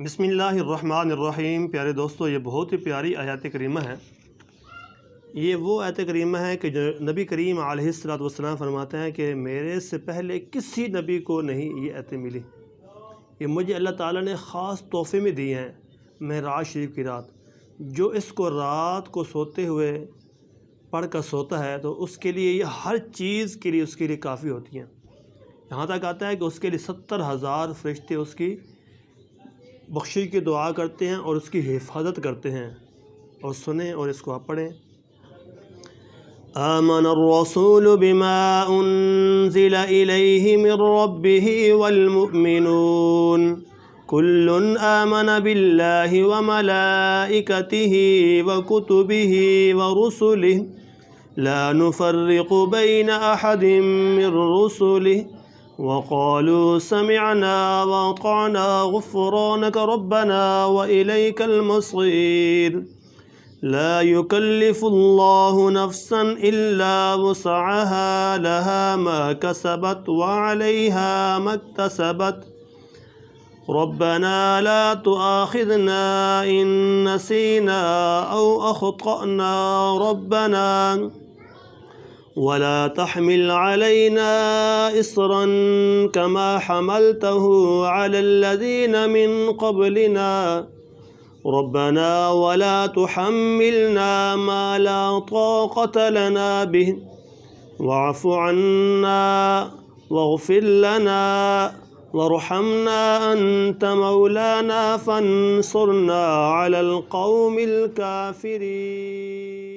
بسم اللہ الرحمن الرحیم۔ پیارے دوستو، یہ بہت ہی پیاری آیات کریمہ ہے۔ یہ وہ آیت کریمہ ہے کہ جو نبی کریم علیہ الصلوۃ والسلام فرماتے ہیں کہ میرے سے پہلے کسی نبی کو نہیں یہ آیتیں ملی، یہ مجھے اللہ تعالیٰ نے خاص تحفے میں دی ہیں معراج شریف کی رات۔ جو اس کو رات کو سوتے ہوئے پڑھ کر سوتا ہے تو اس کے لیے یہ ہر چیز کے لیے اس کے لیے کافی ہوتی ہیں۔ یہاں تک آتا ہے کہ اس کے لیے 70,000 فرشتے اس کی بخشش کی دعا کرتے ہیں اور اس کی حفاظت کرتے ہیں۔ اور سنیں اور اس کو آپ پڑھیں۔ آمن الرسول بما انزل الیہ من ربہ والمؤمنون کل آمن باللہ وملائکتہ وکتبہ ورسلہ لا نفرق بین احد من رسلہ وقالوا سمعنا واطعنا غفرانك ربنا وإليك المصير لا يكلف الله نفسا إلا وسعها لها ما كسبت وعليها ما اكتسبت ربنا لا تؤاخذنا إن نسينا أو أخطأنا ربنا ولا تحمل علينا إصرا كما حملته على الذين من قبلنا ربنا ولا تحملنا ما لا طاقة لنا به واعف عنا واغفر لنا وارحمنا أنت مولانا فانصرنا على القوم الكافرين۔